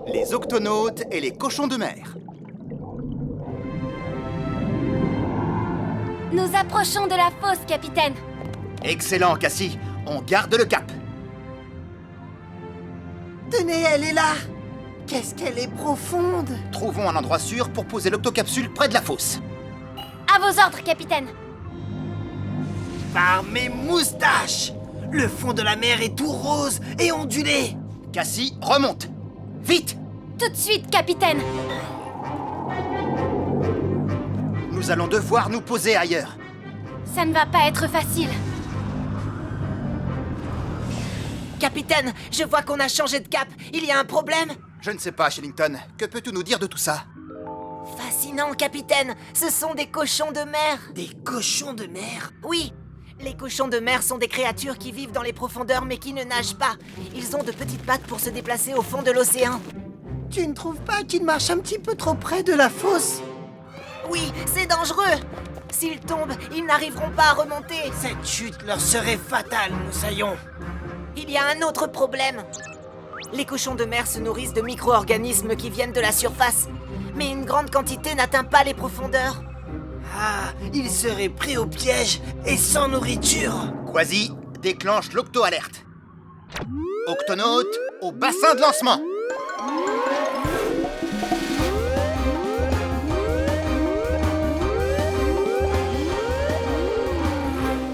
les octonautes et les cochons de mer. Nous approchons de la fosse, capitaine. Excellent, Cassie. On garde le cap. Tenez, elle est là. Qu'est-ce qu'elle est profonde. Trouvons un endroit sûr pour poser l'octocapsule près de la fosse. À vos ordres, capitaine. Par mes moustaches! Le fond de la mer est tout rose et ondulé. Cassie, remonte. Vite! Tout de suite, capitaine. Nous allons devoir nous poser ailleurs. Ça ne va pas être facile. Capitaine, je vois qu'on a changé de cap. Il y a un problème? Je ne sais pas, Shellington. Que peux-tu nous dire de tout ça? Fascinant, capitaine. Ce sont des cochons de mer. Des cochons de mer? Oui. Les cochons de mer sont des créatures qui vivent dans les profondeurs mais qui ne nagent pas. Ils ont de petites pattes pour se déplacer au fond de l'océan. Tu ne trouves pas qu'ils marchent un petit peu trop près de la fosse? Oui, c'est dangereux. S'ils tombent, ils n'arriveront pas à remonter. Cette chute leur serait fatale, moussaillon. Il y a un autre problème. Les cochons de mer se nourrissent de micro-organismes qui viennent de la surface. Mais une grande quantité n'atteint pas les profondeurs. Ah, ils seraient pris au piège et sans nourriture. Quasi, déclenche l'octo-alerte. Octonautes, au bassin de lancement.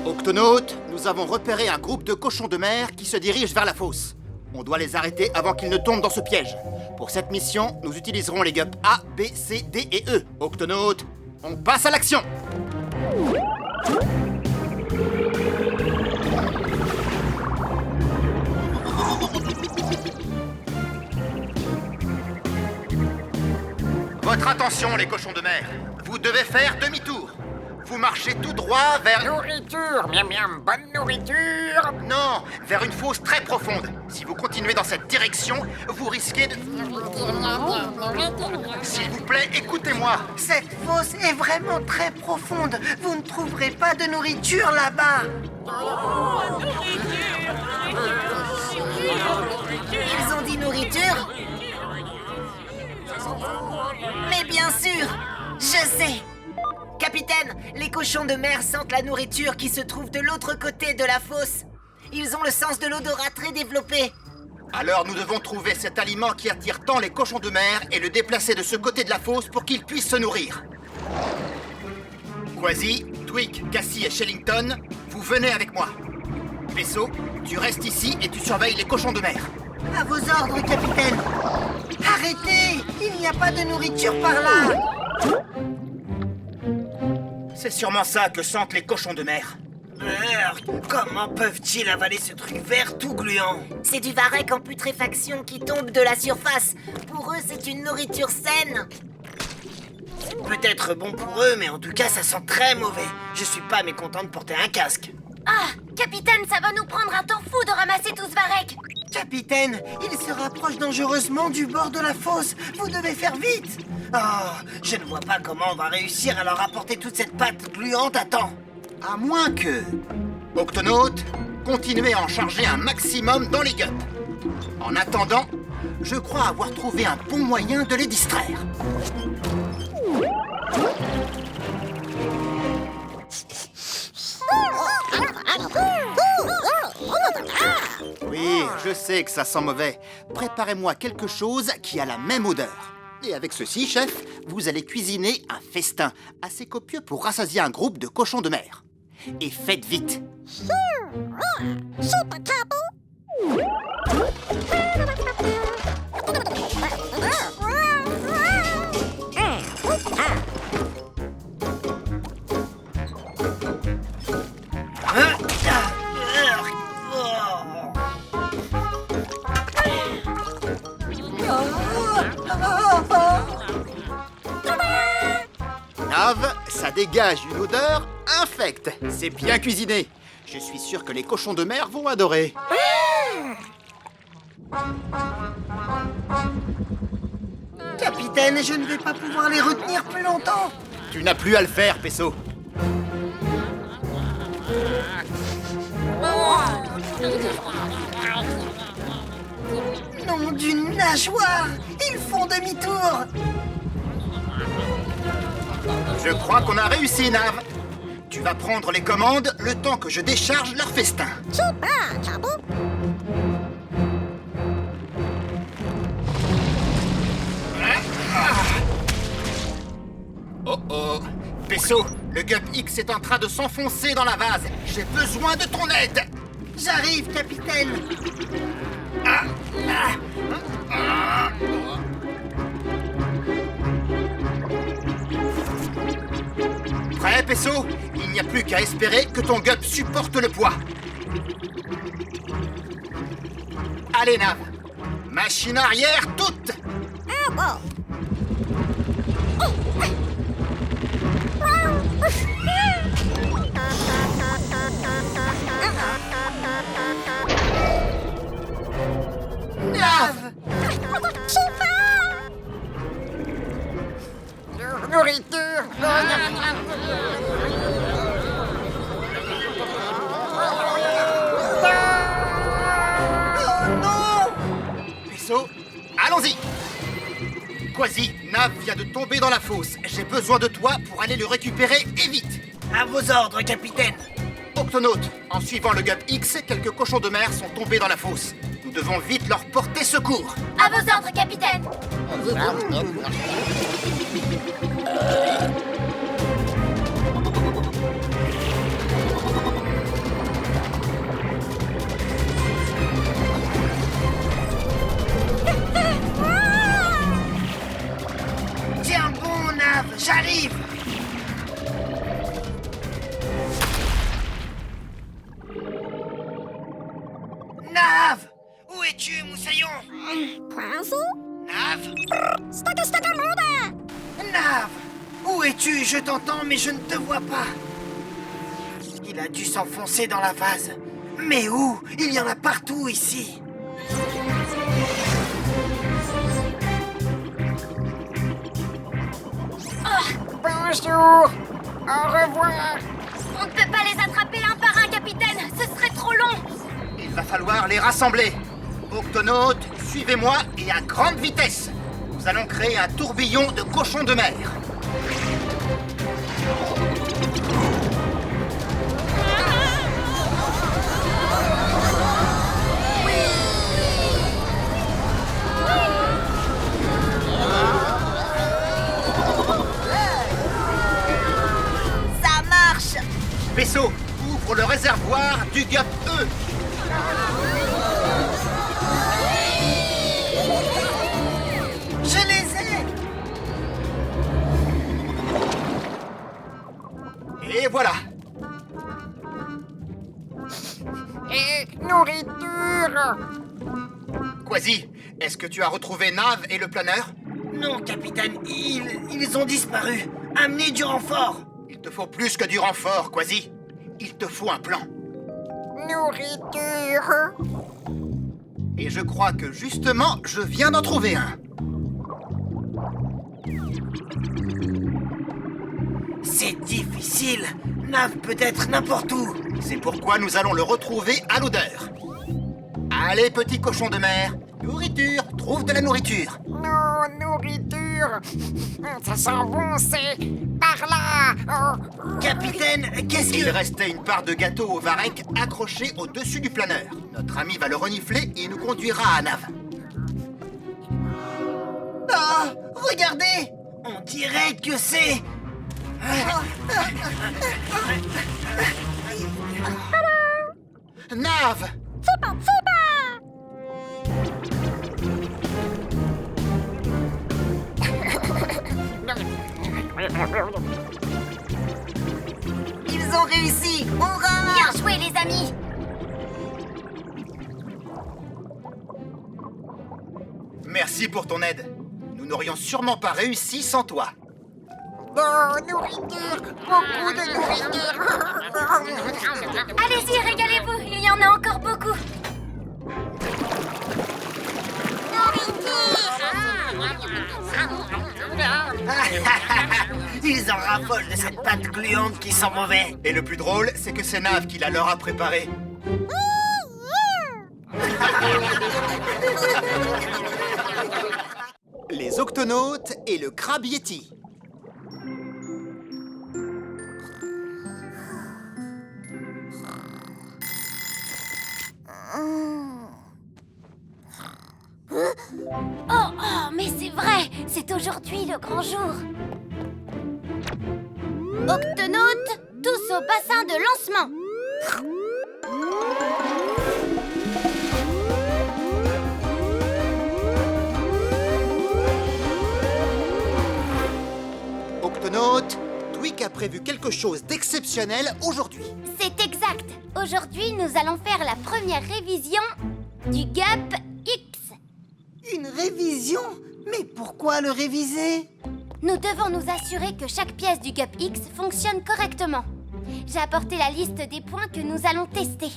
Octonautes, nous avons repéré un groupe de cochons de mer qui se dirige vers la fosse. On doit les arrêter avant qu'ils ne tombent dans ce piège. Pour cette mission, nous utiliserons les gups A, B, C, D et E. Octonautes, on passe à l'action! Votre attention, les cochons de mer. Vous devez faire demi-tour. Vous marchez tout droit vers... Nourriture, miam miam, bonne nourriture. Non, vers une fosse très profonde. Si vous continuez dans cette direction, vous risquez de... S'il vous plaît, écoutez-moi. Cette fosse est vraiment très profonde. Vous ne trouverez pas de nourriture là-bas. Ils ont dit nourriture? Mais bien sûr, je sais. Capitaine, les cochons de mer sentent la nourriture qui se trouve de l'autre côté de la fosse. Ils ont le sens de l'odorat très développé. Alors nous devons trouver cet aliment qui attire tant les cochons de mer et le déplacer de ce côté de la fosse pour qu'ils puissent se nourrir. Quasi, Twig, Cassie et Shellington, vous venez avec moi. Vaisseau, tu restes ici et tu surveilles les cochons de mer. À vos ordres, capitaine. Arrêtez! Il n'y a pas de nourriture par là. C'est sûrement ça que sentent les cochons de mer. Comment peuvent-ils avaler ce truc vert tout gluant? C'est du varech en putréfaction qui tombe de la surface. Pour eux, c'est une nourriture saine. C'est peut-être bon pour eux, mais en tout cas, ça sent très mauvais. Je suis pas mécontent de porter un casque. Ah, capitaine, ça va nous prendre un temps fou de ramasser tout ce varech. Capitaine, il se rapproche dangereusement du bord de la fosse. Vous devez faire vite. Oh, je ne vois pas comment on va réussir à leur apporter toute cette pâte gluante à temps. À moins que... Octonautes, continuez à en charger un maximum dans les gups. En attendant, je crois avoir trouvé un bon moyen de les distraire. Oui, je sais que ça sent mauvais. Préparez-moi quelque chose qui a la même odeur. Et avec ceci, chef, vous allez cuisiner un festin assez copieux pour rassasier un groupe de cochons de mer. Et faites vite. Nave, ça dégage une odeur infecte. C'est bien cuisiné. Je suis sûr que les cochons de mer vont adorer. Capitaine, je ne vais pas pouvoir les retenir plus longtemps. Tu n'as plus à le faire, Pesso. Non, ont d'une nageoire. Ils font demi-tour. Je crois qu'on a réussi, Nav. Tu vas prendre les commandes le temps que je décharge leur festin. Oh oh, Pesso, le Gup X est en train de s'enfoncer dans la vase. J'ai besoin de ton aide. J'arrive, capitaine. Prêt, Pesso? Il n'y a plus qu'à espérer que ton Gup supporte le poids. Allez, Nav. Machine arrière toute. Nav! Nourriture. Oh non! Pesso, allons-y. Quasi, Nav vient de tomber dans la fosse. J'ai besoin de toi pour aller le récupérer et vite. À vos ordres, capitaine. Octonaute, en suivant le Gup X, quelques cochons de mer sont tombés dans la fosse. Nous devons vite leur porter secours. À vos ordres, capitaine. Tiens bon, Nav, j'arrive. Nav! Où es-tu, Moussaillon? Nav? Nav! Où es-tu? Je t'entends, mais je ne te vois pas. Il a dû s'enfoncer dans la vase. Mais où? Il y en a partout ici. Bonjour. Au revoir. On ne peut pas les attraper un par un, capitaine. Ce serait trop long. Il va falloir les rassembler. Octonaute, suivez-moi et à grande vitesse. Nous allons créer un tourbillon de cochons de mer. Ça marche. Vaisseau, ouvre le réservoir du Gup E. Je les ai! Et voilà. Et nourriture. Quasi, est-ce que tu as retrouvé Nav et le planeur? Non, capitaine, ils ont disparu. Amenez du renfort. Il te faut plus que du renfort, Quasi. Il te faut un plan. Nourriture. Et je crois que justement, je viens d'en trouver un. C'est difficile. Nav peut être n'importe où. C'est pourquoi nous allons le retrouver à l'odeur. Allez, petit cochon de mer. Nourriture, trouve de la nourriture. Non, nourriture. Ça sent bon, c'est par là. Oh. Capitaine, qu'est-ce Il que... restait une part de gâteau au varech accrochée au-dessus du planeur. Notre ami va le renifler et nous conduira à Nav. Ah, regardez! On dirait que c'est... Nav! Ils ont réussi. Hurrah! Bien joué, les amis. Merci pour ton aide. Nous n'aurions sûrement pas réussi sans toi. Oh, nourriture. Beaucoup de nourriture. Allez-y, régalez-vous. Il y en a encore beaucoup. Ils en raffolent de cette pâte gluante qui sent mauvais. Et le plus drôle, c'est que c'est Nav qui la leur a préparé. Les octonautes et le crabe Yeti. Oh, mais c'est vrai, c'est aujourd'hui le grand jour. Octonautes, tous au bassin de lancement. Octonautes, Tweak a prévu quelque chose d'exceptionnel aujourd'hui. C'est exact. Aujourd'hui, nous allons faire la première révision du GUP X. Une révision? Mais pourquoi le réviser? Nous devons nous assurer que chaque pièce du GUP X fonctionne correctement. J'ai apporté la liste des points que nous allons tester.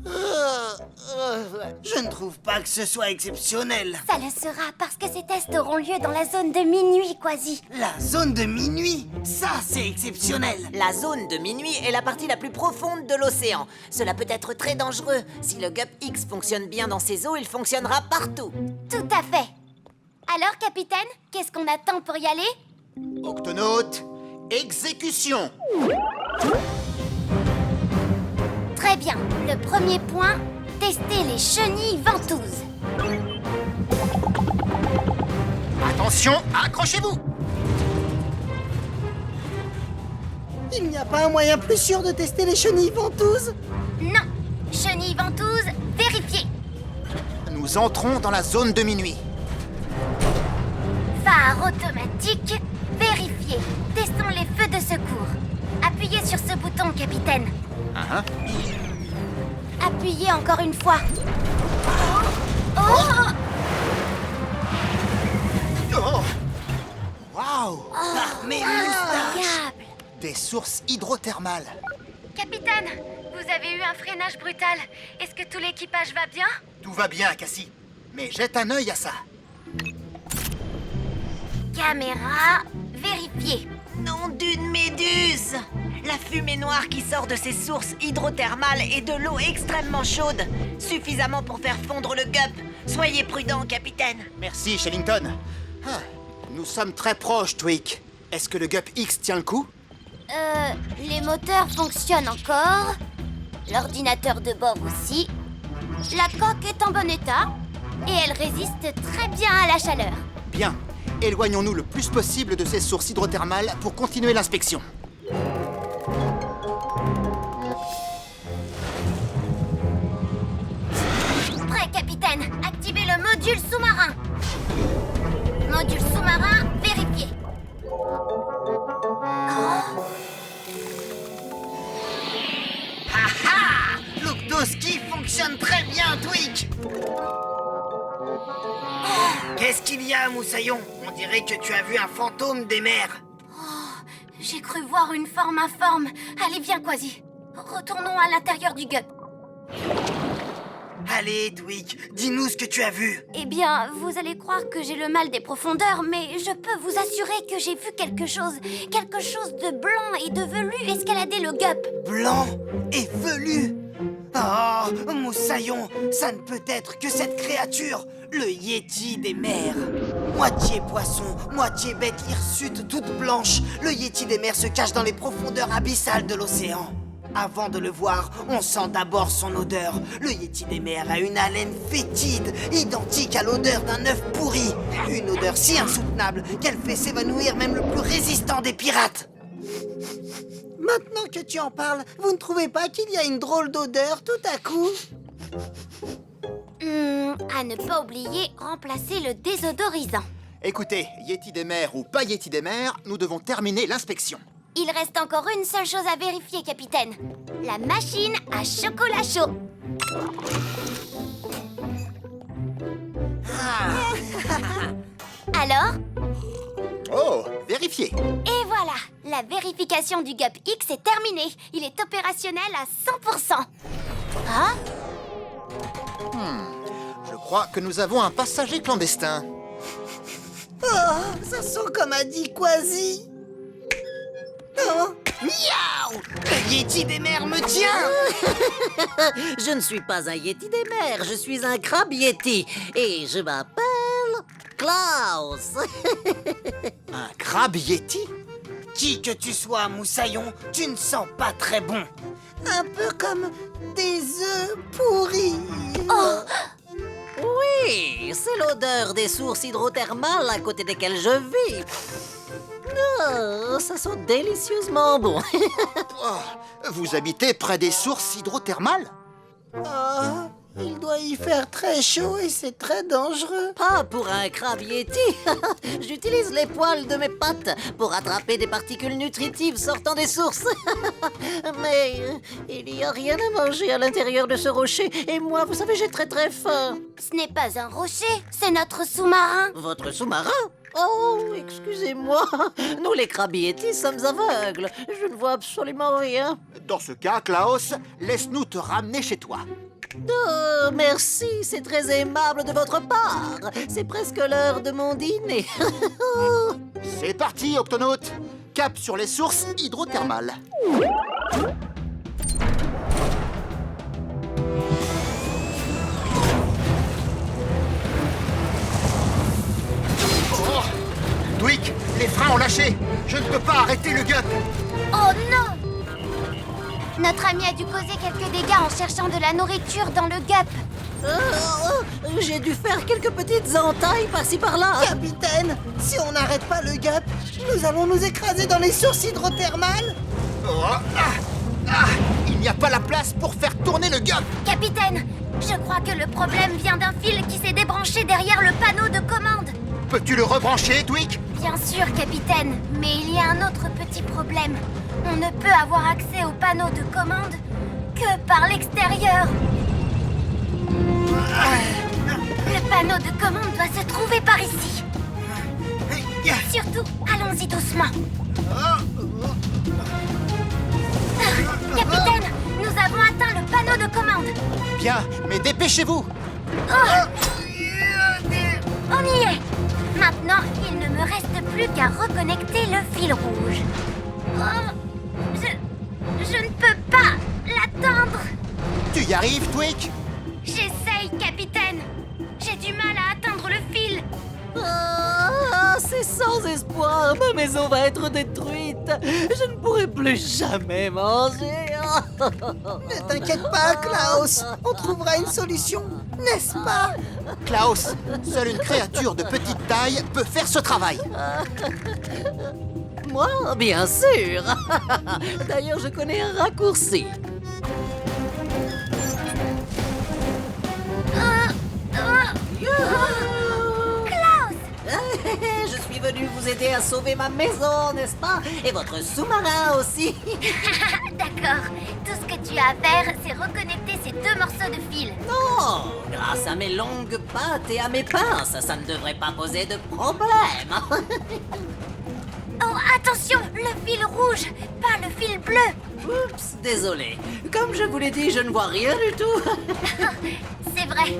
Je ne trouve pas que ce soit exceptionnel. Ça le sera parce que ces tests auront lieu dans la zone de minuit, Quasi. La zone de minuit, ça c'est exceptionnel. La zone de minuit est la partie la plus profonde de l'océan. Cela peut être très dangereux. Si le GUP X fonctionne bien dans ces eaux, il fonctionnera partout. Tout à fait. Alors, capitaine, qu'est-ce qu'on attend pour y aller? Octonautes, exécution. Très bien. Le premier point, tester les chenilles ventouses. Attention, accrochez-vous. Il n'y a pas un moyen plus sûr de tester les chenilles ventouses? Non. Chenilles ventouses, vérifiées. Nous entrons dans la zone de minuit. Phare automatique, vérifié. Testons les feux de secours. Appuyez sur ce bouton, capitaine. Appuyez encore une fois. Oh! Oh! Waouh! Mes moustaches! Incroyable! Des sources hydrothermales. Capitaine, vous avez eu un freinage brutal. Est-ce que tout l'équipage va bien? Tout va bien, Cassie. Mais jette un œil à ça. Caméra, vérifiée. Nom d'une méduse! La fumée noire qui sort de ces sources hydrothermales est de l'eau extrêmement chaude, suffisamment pour faire fondre le GUP. Soyez prudent, capitaine. Merci, Shellington. Ah, nous sommes très proches, Tweak. Est-ce que le GUP X tient le coup? Les moteurs fonctionnent encore. L'ordinateur de bord aussi. La coque est en bon état. Et elle résiste très bien à la chaleur. Bien. Éloignons-nous le plus possible de ces sources hydrothermales pour continuer l'inspection. Prêt, capitaine. Activez le module sous-marin. Module sous-marin vérifié. L'octoski fonctionne très bien, Tweak. Qu'est-ce qu'il y a, Moussaillon? On dirait que tu as vu un fantôme des mers. J'ai cru voir une forme informe. Allez, viens, Quasi. Retournons à l'intérieur du GUP. Allez, Tweak, dis-nous ce que tu as vu. Eh bien, vous allez croire que j'ai le mal des profondeurs, mais je peux vous assurer que j'ai vu quelque chose de blanc et de velu escalader le GUP. Blanc et velu. Oh, Moussaillon, ça ne peut être que cette créature, le Yéti des mers. Moitié poisson, moitié bête hirsute toute blanche, le Yéti des mers se cache dans les profondeurs abyssales de l'océan. Avant de le voir, on sent d'abord son odeur. Le Yéti des mers a une haleine fétide, identique à l'odeur d'un œuf pourri. Une odeur si insoutenable qu'elle fait s'évanouir même le plus résistant des pirates. Maintenant que tu en parles, vous ne trouvez pas qu'il y a une drôle d'odeur tout à coup? À ne pas oublier, remplacer le désodorisant. Écoutez, Yéti des mers ou pas Yéti des mers, nous devons terminer l'inspection. Il reste encore une seule chose à vérifier, capitaine. La machine à chocolat chaud. Alors? Oh, vérifiez. Et voilà, la vérification du GUP X est terminée. Il est opérationnel à 100%. Hein? Je crois que nous avons un passager clandestin. Oh, ça sent comme a dit Quasi. Oh, Miaou! Le Yéti des mers me tient! Je ne suis pas un Yéti des mers, je suis un crabe Yéti. Et je m'appelle Klaus. Un crabe Yeti? Qui que tu sois, Moussaillon, tu ne sens pas très bon. Un peu comme des œufs pourris. Oui, c'est l'odeur des sources hydrothermales à côté desquelles je vis. Oh, ça sent délicieusement bon. Oh, vous habitez près des sources hydrothermales? Ah, il doit y faire très chaud et c'est très dangereux. Pas pour un crabe Yéti. J'utilise les poils de mes pattes pour attraper des particules nutritives sortant des sources. Mais il n'y a rien à manger à l'intérieur de ce rocher. Et moi, vous savez, j'ai très très faim. Ce n'est pas un rocher, c'est notre sous-marin. Votre sous-marin? Oh, excusez-moi. Nous, les crabes Yétis, sommes aveugles. Je ne vois absolument rien. Dans ce cas, Klaus, laisse-nous te ramener chez toi. Oh, merci, c'est très aimable de votre part. C'est presque l'heure de mon dîner. C'est parti, Octonaute. Cap sur les sources hydrothermales. Oh, Dwick, les freins ont lâché. Je ne peux pas arrêter le gup. Oh non! Notre ami a dû causer quelques dégâts en cherchant de la nourriture dans le gup. J'ai dû faire quelques petites entailles par-ci par-là. Capitaine, si on n'arrête pas le gup, nous allons nous écraser dans les sources hydrothermales. Oh, il n'y a pas la place pour faire tourner le gup. Capitaine, je crois que le problème vient d'un fil qui s'est débranché derrière le panneau de commande. Peux-tu le rebrancher, Dwick? Bien sûr, capitaine, mais il y a un autre petit problème. On ne peut avoir accès au panneau de commande que par l'extérieur. Le panneau de commande doit se trouver par ici. Surtout, allons-y doucement. Capitaine, nous avons atteint le panneau de commande. Bien, mais dépêchez-vous. On y est. Maintenant, il ne me reste plus qu'à reconnecter le fil rouge. Oh, je ne peux pas l'attendre. Tu y arrives, Dwick? J'essaye, capitaine. J'ai du mal à atteindre le fil. Ah, c'est sans espoir. Ma maison va être détruite. Je ne pourrai plus jamais manger. Ne t'inquiète pas, Klaus, on trouvera une solution, n'est-ce pas? Klaus, seule une créature de petite taille peut faire ce travail. Moi, bien sûr. D'ailleurs, je connais un raccourci. Klaus! Je suis venu vous aider à sauver ma maison, n'est-ce pas? Et votre sous-marin aussi. D'accord. Tout ce que tu as à faire, c'est reconnecter ces deux morceaux de fil. Non, grâce à mes longues pattes et à mes pinces, ça ne devrait pas poser de problème. Oh, attention! Le fil rouge, pas le fil bleu. Oups, désolé. Comme je vous l'ai dit, je ne vois rien du tout. C'est vrai.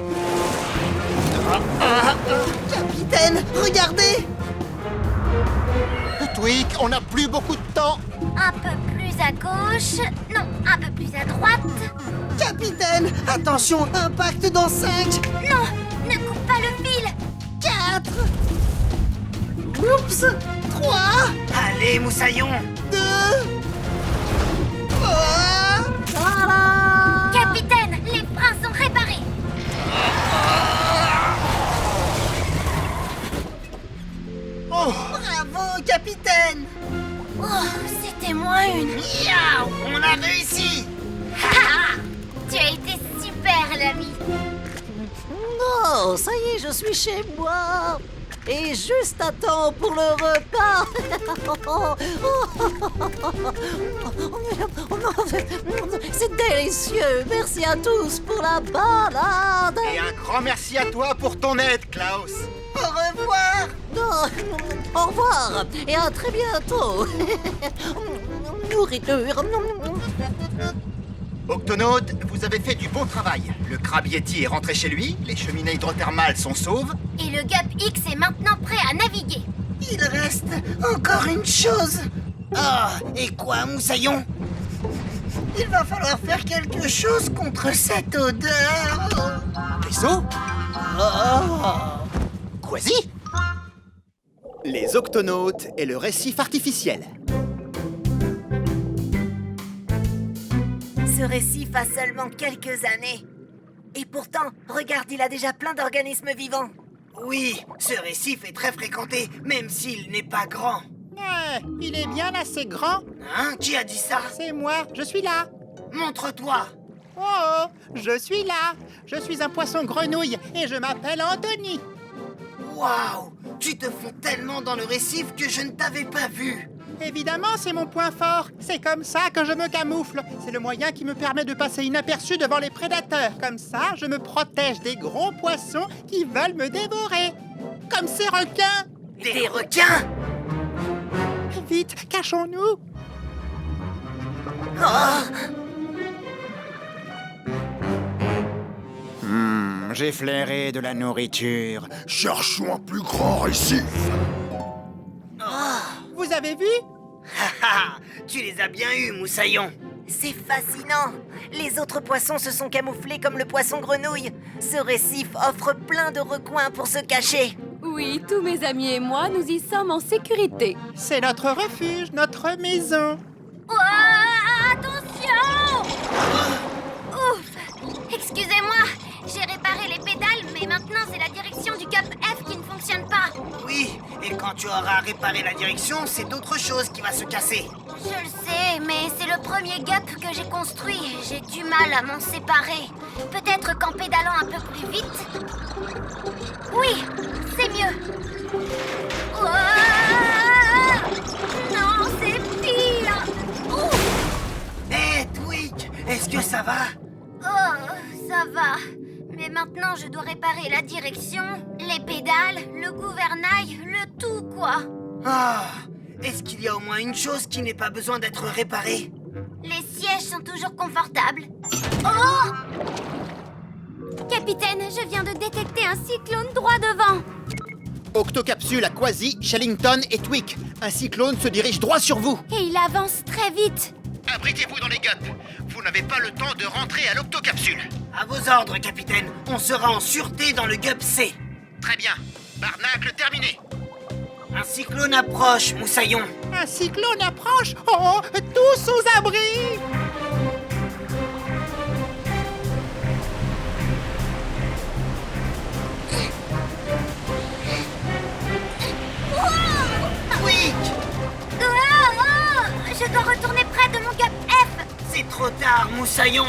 Capitaine, regardez! Dwick, on n'a plus beaucoup de temps. Un peu plus à gauche. Non, un peu plus à droite. Capitaine, attention, impact dans 5, Non, ne coupe pas le fil. 4, oups, 3, allez, Moussaillon, 2, Voilà. Capitaine, les freins sont réparés. Oh, bravo, capitaine! Oh, c'était moins une. Miaou, on a réussi! Tu as été super, l'ami. Non, ça y est, je suis chez moi. Et juste à temps pour le repas. C'est délicieux. Merci à tous pour la balade. et un grand merci à toi pour ton aide, Klaus. Au revoir! Au revoir et à très bientôt. Nourriture. Octonaute, vous avez fait du bon travail. Le crabe Yeti est rentré chez lui, les cheminées hydrothermales sont sauves. Et le Gup X est maintenant prêt à naviguer. Il reste encore une chose. Ah, et quoi, Moussaillon? Il va falloir faire quelque chose contre cette odeur. Vaisseau? Quasi? Les Octonautes et le récif artificiel. Ce récif a seulement quelques années. Et pourtant, regarde, il a déjà plein d'organismes vivants. Oui, ce récif est très fréquenté, même s'il n'est pas grand. Il est bien assez grand. Hein? Qui a dit ça? C'est moi, je suis là. Montre-toi. Oh, je suis là. Je suis un poisson grenouille et je m'appelle Anthony. Waouh! Tu te fonds tellement dans le récif que je ne t'avais pas vu. Évidemment, c'est mon point fort. C'est comme ça que je me camoufle. C'est le moyen qui me permet de passer inaperçu devant les prédateurs. Comme ça, je me protège des gros poissons qui veulent me dévorer. Comme ces requins. Des requins? Vite, cachons-nous. J'ai flairé de la nourriture. Cherchons un plus grand récif. Vous avez vu? Haha, tu les as bien eus, Moussaillon. C'est fascinant. Les autres poissons se sont camouflés comme le poisson grenouille. Ce récif offre plein de recoins pour se cacher. Oui, tous mes amis et moi, nous y sommes en sécurité. C'est notre refuge, notre maison. Oh, attention! Ouf! Excusez-moi, j'ai réparé les pédales, mais maintenant c'est la direction du Cup F qui ne fonctionne pas. Oui, et quand tu auras réparé la direction, c'est d'autre chose qui va se casser. Je le sais, mais c'est le premier Gup que j'ai construit. J'ai du mal à m'en séparer. Peut-être qu'en pédalant un peu plus vite... Oui, c'est mieux. Ouah! Non, c'est pire. Ouh! Hé, Twig, est-ce que ça va? Oh, ça va. Mais maintenant, je dois réparer la direction, les pédales, le gouvernail, le tout, quoi. Ah, est-ce qu'il y a au moins une chose qui n'ait pas besoin d'être réparée? Les sièges sont toujours confortables. Oh! Capitaine, je viens de détecter un cyclone droit devant. Octocapsule à Quasi, Shellington et Twick. Un cyclone se dirige droit sur vous. Et il avance très vite. Abritez-vous dans les gups. Vous n'avez pas le temps de rentrer à l'octocapsule. À vos ordres, capitaine. On sera en sûreté dans le Gup C. Très bien. Barnacle terminé. Un cyclone approche, Moussaillon. Un cyclone approche. Oh, tous aux abris. Twig! Je dois retourner près de mon Gup F. C'est trop tard, Moussaillon.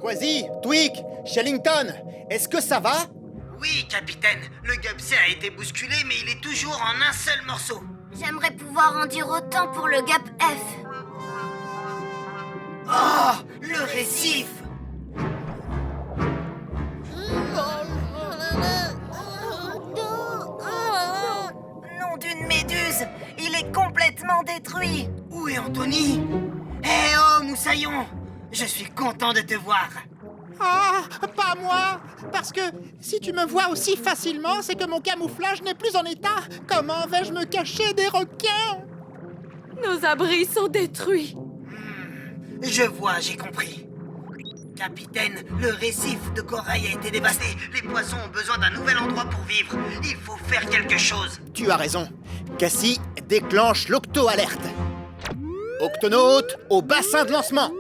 Quasi, Twick, Shellington, est-ce que ça va? Oui, capitaine. Le Gup C a été bousculé, mais il est toujours en un seul morceau. J'aimerais pouvoir en dire autant pour le Gup F. Oh, le récif! Nom d'une méduse, il est complètement détruit. Où est Anthony? Eh oh, Moussaillon! Je suis content de te voir. Ah, pas moi. Parce que si tu me vois aussi facilement, c'est que mon camouflage n'est plus en état. Comment vais-je me cacher des requins? Nos abris sont détruits. Je vois, j'ai compris. Capitaine, le récif de corail a été dévasté. Les poissons ont besoin d'un nouvel endroit pour vivre. Il faut faire quelque chose. Tu as raison. Cassie déclenche l'octo-alerte. Octonautes au bassin de lancement.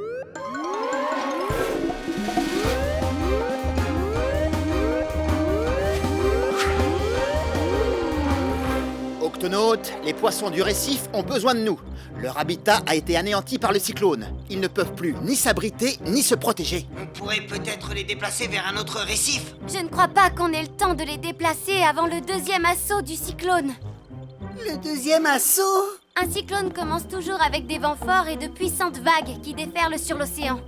Octonautes, les poissons du récif ont besoin de nous. Leur habitat a été anéanti par le cyclone. Ils ne peuvent plus ni s'abriter ni se protéger. On pourrait peut-être les déplacer vers un autre récif. Je ne crois pas qu'on ait le temps de les déplacer avant le deuxième assaut du cyclone. Le deuxième assaut? Un cyclone commence toujours avec des vents forts et de puissantes vagues qui déferlent sur l'océan.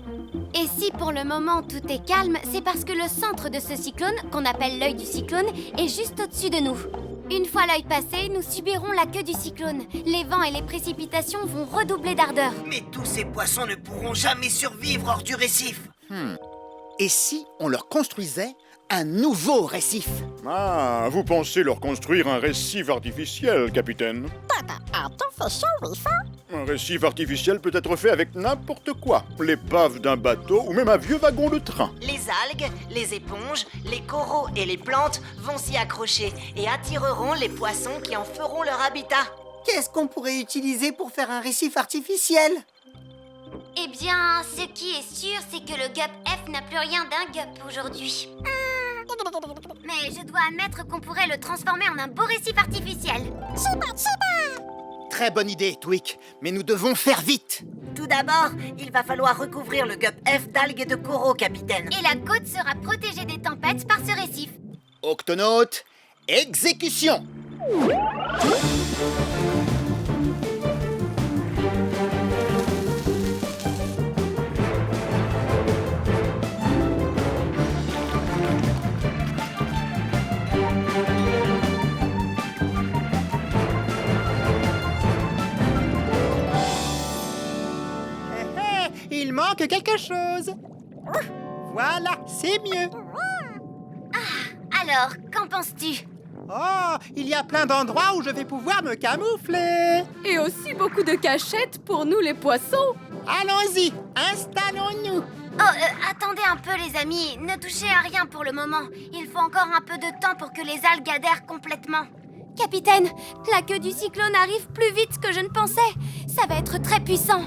Et si pour le moment tout est calme, c'est parce que le centre de ce cyclone, qu'on appelle l'œil du cyclone, est juste au-dessus de nous. Une fois l'œil passé, nous subirons la queue du cyclone. Les vents et les précipitations vont redoubler d'ardeur. Mais tous ces poissons ne pourront jamais survivre hors du récif. Et si on leur construisait un nouveau récif? Ah, vous pensez leur construire un récif artificiel, capitaine? Un récif artificiel peut être fait avec n'importe quoi. L'épave d'un bateau ou même un vieux wagon de train. Les algues, les éponges, les coraux et les plantes vont s'y accrocher et attireront les poissons qui en feront leur habitat. Qu'est-ce qu'on pourrait utiliser pour faire un récif artificiel? Eh bien, ce qui est sûr, c'est que le Gup F n'a plus rien d'un Gup aujourd'hui. Mais je dois admettre qu'on pourrait le transformer en un beau récif artificiel. Très bonne idée, Twig, mais nous devons faire vite. Tout d'abord, il va falloir recouvrir le Gup F d'algues et de coraux, capitaine. Et la côte sera protégée des tempêtes par ce récif. Octonautes, exécution! Il manque quelque chose. Voilà, c'est mieux. Alors, qu'en penses-tu? Oh, il y a plein d'endroits où je vais pouvoir me camoufler. Et aussi beaucoup de cachettes pour nous les poissons. Allons-y, installons-nous. Oh, attendez un peu les amis, ne touchez à rien pour le moment. Il faut encore un peu de temps pour que les algues adhèrent complètement. Capitaine, la queue du cyclone arrive plus vite que je ne pensais. Ça va être très puissant.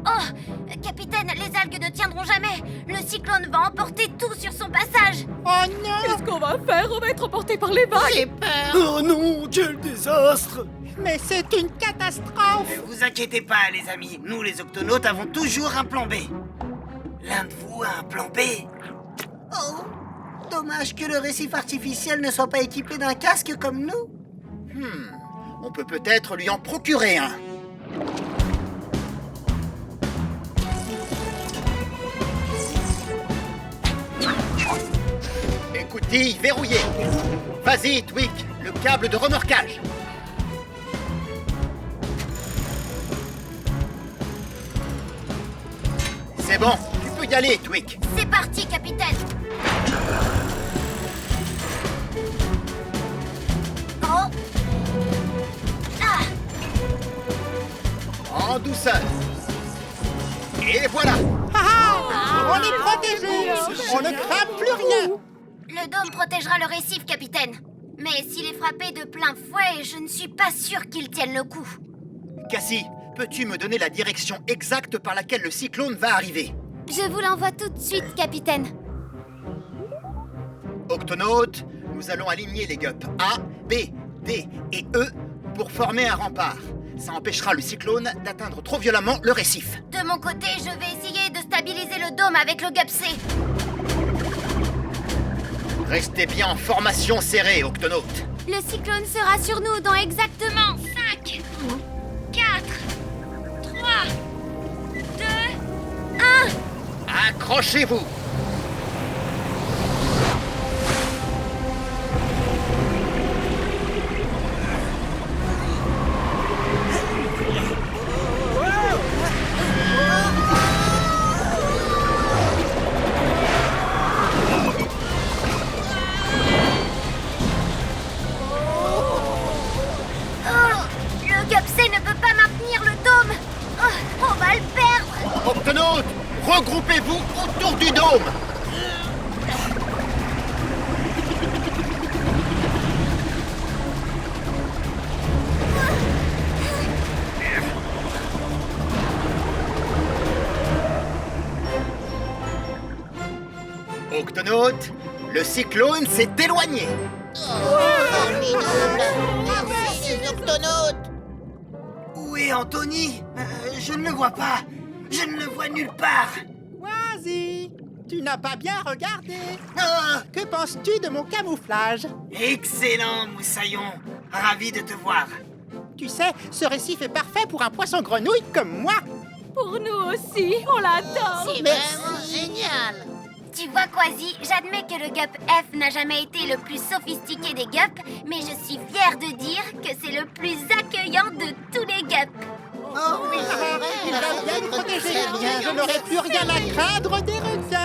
Oh, capitaine, les algues ne tiendront jamais. Le cyclone va emporter tout sur son passage. Oh non! Qu'est-ce qu'on va faire? On va être emporté par les vagues. Oh non, quel désastre! Mais c'est une catastrophe! Ne vous inquiétez pas, les amis. Nous, les octonautes, avons toujours un plan B. L'un de vous a un plan B? Oh, dommage que le récif artificiel ne soit pas équipé d'un casque comme nous. On peut peut-être lui en procurer un. Écoutille verrouillée. Vas-y, Twig, le câble de remorquage. C'est bon, tu peux y aller, Twig. C'est parti, capitaine. Oh. Ah. En douceur. Et voilà. On est protégés! On ne craint plus rien! Le dôme protégera le récif, capitaine. Mais s'il est frappé de plein fouet, je ne suis pas sûre qu'il tienne le coup. Cassie, peux-tu me donner la direction exacte par laquelle le cyclone va arriver? Je vous l'envoie tout de suite, capitaine. Octonautes, nous allons aligner les gups A, B, D et E pour former un rempart. Ça empêchera le cyclone d'atteindre trop violemment le récif. De mon côté, je vais essayer de stabiliser le dôme avec le Gup C. Restez bien en formation serrée, Octonautes. Le cyclone sera sur nous dans exactement 5, 4, 3, 2, 1. Accrochez-vous. Le Gup C ne peut pas maintenir le dôme. Oh, on va le perdre. Octonautes, regroupez-vous autour du dôme. Octonautes, le cyclone s'est éloigné. Où est Anthony? Je ne le vois pas. Je ne le vois nulle part. Vas-y! Tu n'as pas bien regardé! Ah, Que penses-tu de mon camouflage? excellent, Moussaillon. Ravi de te voir. Tu sais, ce récif est parfait pour un poisson grenouille comme moi! Pour nous aussi, on l'adore. Merci. Génial! Tu vois, Kwasi, j'admets que le Gup F n'a jamais été le plus sophistiqué des Gups, mais je suis fière de dire que c'est le plus accueillant de tous les Gups. Oh oui, Il va bien nous protéger. Je n'aurai plus rien à craindre des requins.